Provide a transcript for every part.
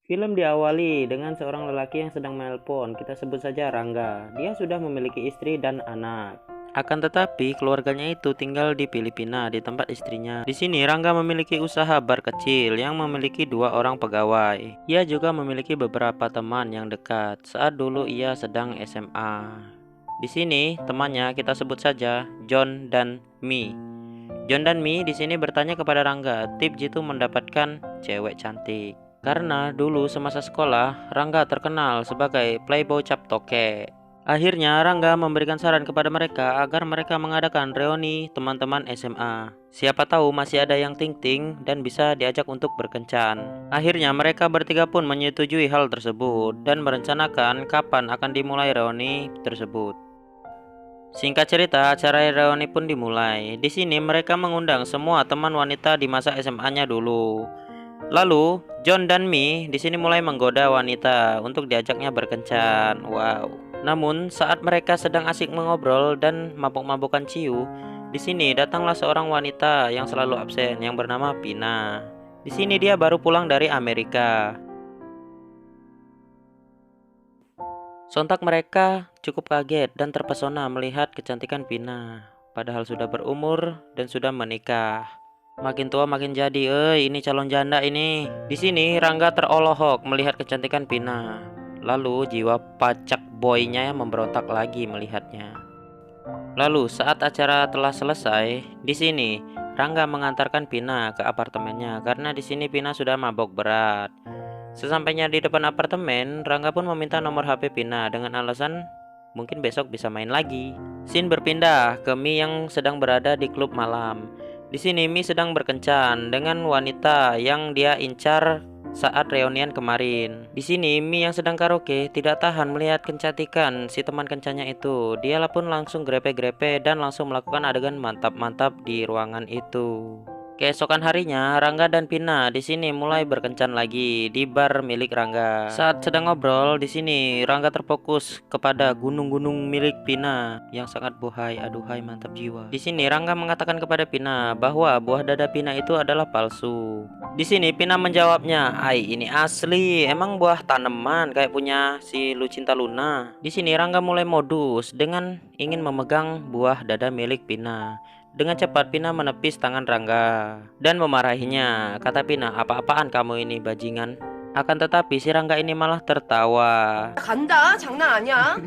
Film diawali dengan seorang lelaki yang sedang menelpon. Kita sebut saja Rangga. Dia sudah memiliki istri dan anak. Akan tetapi keluarganya itu tinggal di Filipina di tempat istrinya. Di sini Rangga memiliki usaha bar kecil yang memiliki 2 orang pegawai. Ia juga memiliki beberapa teman yang dekat saat dulu ia sedang SMA. Di sini temannya kita sebut saja John dan Mi. John dan Mi di sini bertanya kepada Rangga tips jitu mendapatkan cewek cantik. Karena dulu semasa sekolah, Rangga terkenal sebagai playboy cap toke. Akhirnya Rangga memberikan saran kepada mereka agar mereka mengadakan reuni teman-teman SMA. Siapa tahu masih ada yang ting-ting dan bisa diajak untuk berkencan. Akhirnya mereka bertiga pun menyetujui hal tersebut dan merencanakan kapan akan dimulai reuni tersebut. Singkat cerita, acara reuni pun dimulai. Di sini mereka mengundang semua teman wanita di masa SMA-nya dulu. Lalu, John dan Mi di sini mulai menggoda wanita untuk diajaknya berkencan. Wow. Namun, saat mereka sedang asik mengobrol dan mabuk-mabukan ciu, di sini datanglah seorang wanita yang selalu absen yang bernama Pina. Di sini dia baru pulang dari Amerika. Sontak mereka cukup kaget dan terpesona melihat kecantikan Pina, padahal sudah berumur dan sudah menikah. Makin tua makin jadi, ini calon janda ini. Di sini Rangga terolohok melihat kecantikan Pina. Lalu jiwa pacak boynya memberontak lagi melihatnya. Lalu saat acara telah selesai, di sini Rangga mengantarkan Pina ke apartemennya karena di sini Pina sudah mabok berat. Sesampainya di depan apartemen, Rangga pun meminta nomor HP Pina dengan alasan mungkin besok bisa main lagi. Scene berpindah ke Mi yang sedang berada di klub malam. Di sini Mi sedang berkencan dengan wanita yang dia incar saat reunian kemarin. Di sini Mi yang sedang karaoke tidak tahan melihat kecantikan si teman kencannya itu. Dia pun langsung grepe-grepe dan langsung melakukan adegan mantap-mantap di ruangan itu. Keesokan harinya, Rangga dan Pina di sini mulai berkencan lagi di bar milik Rangga. Saat sedang ngobrol di sini, Rangga terfokus kepada gunung-gunung milik Pina yang sangat bohai, aduhai mantap jiwa. Di sini Rangga mengatakan kepada Pina bahwa buah dada Pina itu adalah palsu. Di sini Pina menjawabnya, "Ai, ini asli, emang buah tanaman kayak punya si Lucinta Luna." Di sini Rangga mulai modus dengan ingin memegang buah dada milik Pina. Dengan cepat Pina menepis tangan Rangga dan memarahinya. Kata Pina, "Apa-apaan kamu ini bajingan?" Akan tetapi si Rangga ini malah tertawa. 간다. 장난 아니야.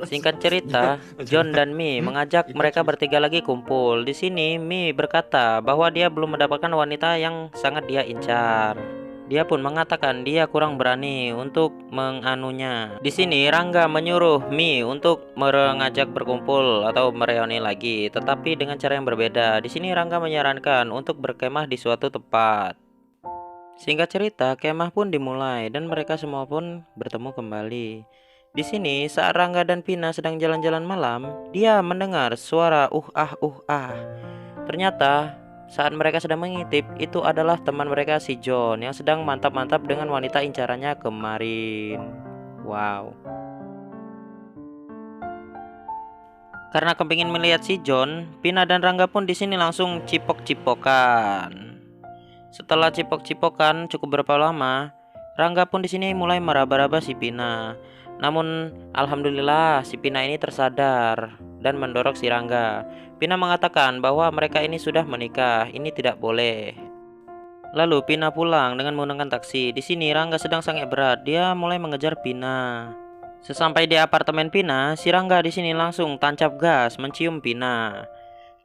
Singkat cerita, John dan Mi mengajak mereka bertiga lagi kumpul. Di sini Mi berkata bahwa dia belum mendapatkan wanita yang sangat dia incar. Dia pun mengatakan dia kurang berani untuk menganunya. Di sini Rangga menyuruh Mi untuk mengajak berkumpul atau mereuni lagi, tetapi dengan cara yang berbeda. Di sini Rangga menyarankan untuk berkemah di suatu tempat. Singkat cerita, kemah pun dimulai dan mereka semua pun bertemu kembali. Di sini, saat Rangga dan Pina sedang jalan-jalan malam, dia mendengar suara uh ah. Ternyata saat mereka sedang mengintip, itu adalah teman mereka si John yang sedang mantap-mantap dengan wanita incarannya kemarin. Wow. Karena kepingin melihat si John, Pina dan Rangga pun di sini langsung cipok-cipokan. Setelah cipok-cipokan cukup berapa lama, Rangga pun di sini mulai meraba-raba si Pina. Namun alhamdulillah si Pina ini tersadar dan mendorong si Rangga. Pina mengatakan bahwa mereka ini sudah menikah, ini tidak boleh. Lalu Pina pulang dengan menggunakan taksi. Di sini Rangga sedang sangat berat. Dia mulai mengejar Pina. Sesampai di apartemen Pina, si Rangga di sini langsung tancap gas mencium Pina.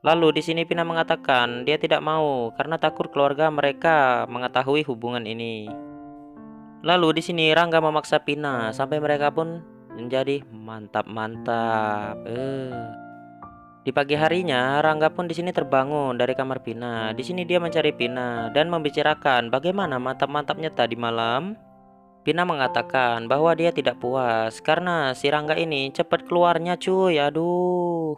Lalu di sini Pina mengatakan dia tidak mau karena takut keluarga mereka mengetahui hubungan ini. Lalu di sini Rangga memaksa Pina sampai mereka pun menjadi mantap-mantap. Di pagi harinya Rangga pun di sini terbangun dari kamar Pina. Di sini dia mencari Pina dan membicarakan bagaimana mantap-mantapnya tadi malam. Pina mengatakan bahwa dia tidak puas karena si Rangga ini cepat keluarnya cuy. Aduh.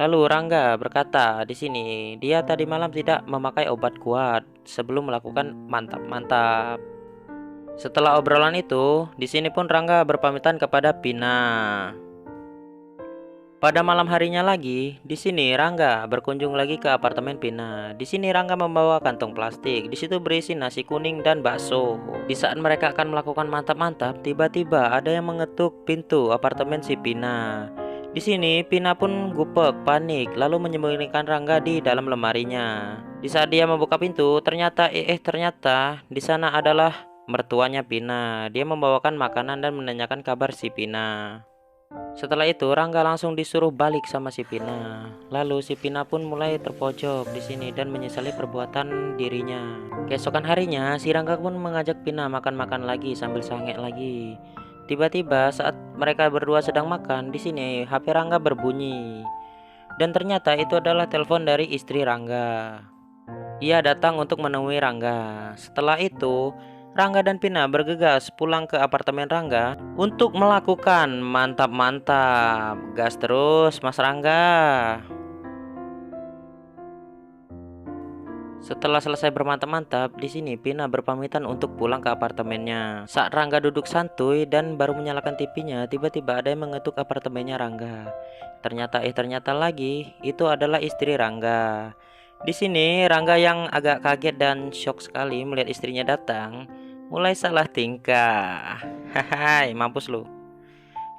Lalu Rangga berkata di sini dia tadi malam tidak memakai obat kuat sebelum melakukan mantap-mantap. Setelah obrolan itu, di sini pun Rangga berpamitan kepada Pina. Pada malam harinya lagi, di sini Rangga berkunjung lagi ke apartemen Pina. Di sini Rangga membawa kantong plastik. Di situ berisi nasi kuning dan bakso. Di saat mereka akan melakukan mantap-mantap, tiba-tiba ada yang mengetuk pintu apartemen si Pina. Di sini Pina pun gupek, panik, lalu menyembunyikan Rangga di dalam lemarinya. Di saat dia membuka pintu, ternyata di sana adalah mertuanya Pina. Dia membawakan makanan dan menanyakan kabar si Pina. Setelah itu, Rangga langsung disuruh balik sama si Pina. Lalu si Pina pun mulai terpojok di sini dan menyesali perbuatan dirinya. Keesokan harinya, si Rangga pun mengajak Pina makan-makan lagi sambil sange lagi. Tiba-tiba saat mereka berdua sedang makan, di sini HP Rangga berbunyi. Dan ternyata itu adalah telepon dari istri Rangga. Ia datang untuk menemui Rangga. Setelah itu, Rangga dan Pina bergegas pulang ke apartemen Rangga untuk melakukan mantap-mantap. Gas terus, Mas Rangga. Setelah selesai bermantap-mantap, di sini Pina berpamitan untuk pulang ke apartemennya. Saat Rangga duduk santuy dan baru menyalakan TV-nya, tiba-tiba ada yang mengetuk apartemennya Rangga. Ternyata lagi, itu adalah istri Rangga. Di sini Rangga yang agak kaget dan shock sekali melihat istrinya datang, mulai salah tingkah. Hahaha, mampus lu.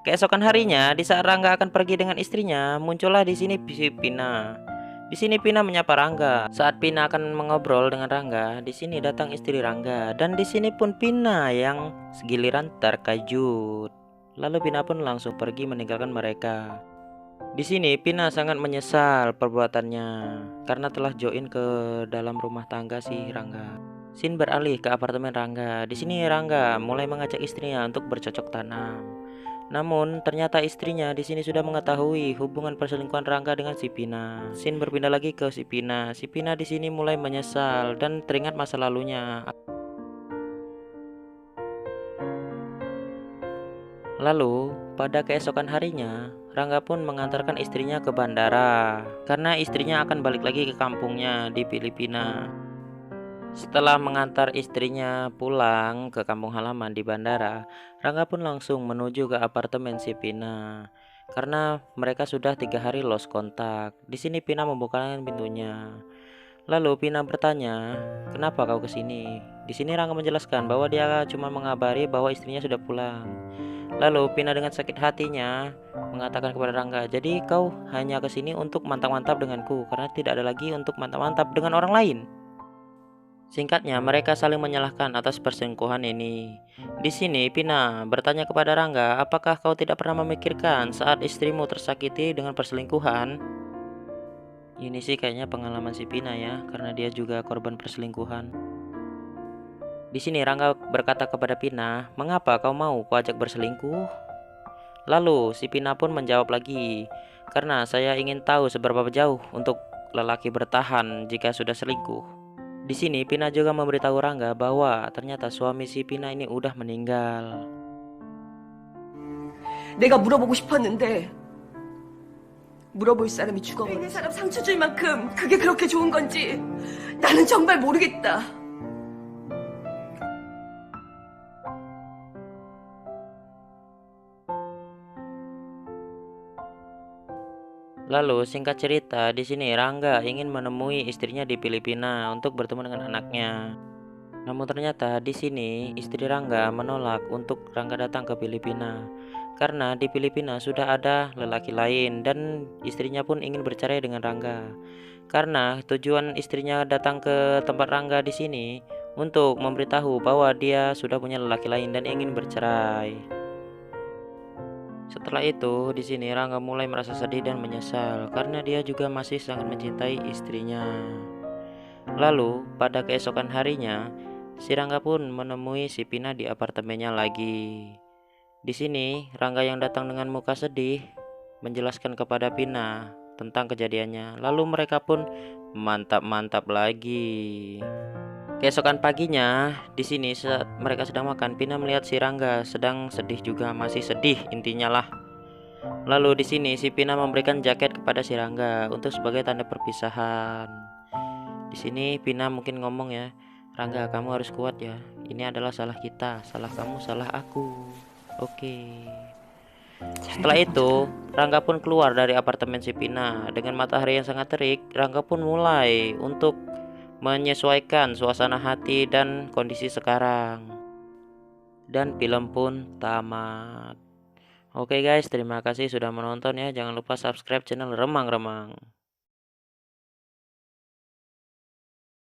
Keesokan harinya, di saat Rangga akan pergi dengan istrinya, muncullah di sini si Pina. Di sini Pina menyapa Rangga. Saat Pina akan mengobrol dengan Rangga, di sini datang istri Rangga dan di sini pun Pina yang segiliran terkejut. Lalu Pina pun langsung pergi meninggalkan mereka. Di sini Pina sangat menyesal perbuatannya karena telah join ke dalam rumah tangga si Rangga. Sin beralih ke apartemen Rangga. Di sini Rangga mulai mengajak istrinya untuk bercocok tanam. Namun ternyata istrinya di sini sudah mengetahui hubungan perselingkuhan Rangga dengan si Pina. Sin berpindah lagi ke si Pina. Si Pina di sini mulai menyesal dan teringat masa lalunya. Lalu pada keesokan harinya, Rangga pun mengantarkan istrinya ke bandara karena istrinya akan balik lagi ke kampungnya di Filipina. Setelah mengantar istrinya pulang ke kampung halaman di bandara, Rangga pun langsung menuju ke apartemen si Pina karena mereka sudah 3 hari lost kontak. Di sini Pina membukakan pintunya. Lalu Pina bertanya, "Kenapa kau kesini?" Di sini Rangga menjelaskan bahwa dia cuma mengabari bahwa istrinya sudah pulang. Lalu Pina dengan sakit hatinya mengatakan kepada Rangga, "Jadi kau hanya kesini untuk mantap-mantap denganku karena tidak ada lagi untuk mantap-mantap dengan orang lain?" Singkatnya, mereka saling menyalahkan atas perselingkuhan ini. Di sini, Pina bertanya kepada Rangga, "Apakah kau tidak pernah memikirkan saat istrimu tersakiti dengan perselingkuhan?" Ini sih kayaknya pengalaman si Pina ya, karena dia juga korban perselingkuhan. Di sini Rangga berkata kepada Pina, "Mengapa kau mau kuajak berselingkuh?" Lalu si Pina pun menjawab lagi, "Karena saya ingin tahu seberapa jauh untuk lelaki bertahan jika sudah selingkuh." Di sini Pina juga memberitahu Rangga bahwa ternyata suami si Pina ini udah meninggal. 내가 물어보고 싶었는데 물어볼 사람이 죽어버린 사람 상처 줄 만큼 그게 그렇게 좋은 건지 나는 정말 모르겠다. Lalu singkat cerita, di sini Rangga ingin menemui istrinya di Filipina untuk bertemu dengan anaknya. Namun ternyata di sini istri Rangga menolak untuk Rangga datang ke Filipina karena di Filipina sudah ada lelaki lain dan istrinya pun ingin bercerai dengan Rangga. Karena tujuan istrinya datang ke tempat Rangga di sini untuk memberitahu bahwa dia sudah punya lelaki lain dan ingin bercerai. Setelah itu, di sini Rangga mulai merasa sedih dan menyesal karena dia juga masih sangat mencintai istrinya. Lalu, pada keesokan harinya, si Rangga pun menemui si Pina di apartemennya lagi. Di sini, Rangga yang datang dengan muka sedih menjelaskan kepada Pina tentang kejadiannya. Lalu mereka pun mantap-mantap lagi. Keesokan paginya, di sini saat mereka sedang makan, Pina melihat si Rangga sedang sedih juga, masih sedih intinya lah. Lalu di sini si Pina memberikan jaket kepada si Rangga untuk sebagai tanda perpisahan. Di sini Pina mungkin ngomong ya, "Rangga, kamu harus kuat ya. Ini adalah salah kita, salah kamu, salah aku. Oke." Setelah itu, Rangga pun keluar dari apartemen si Pina. Dengan matahari yang sangat terik, Rangga pun mulai untuk menyesuaikan suasana hati dan kondisi sekarang. Dan film pun tamat. Oke guys, terima kasih sudah menonton ya. Jangan lupa subscribe channel Remang-Remang.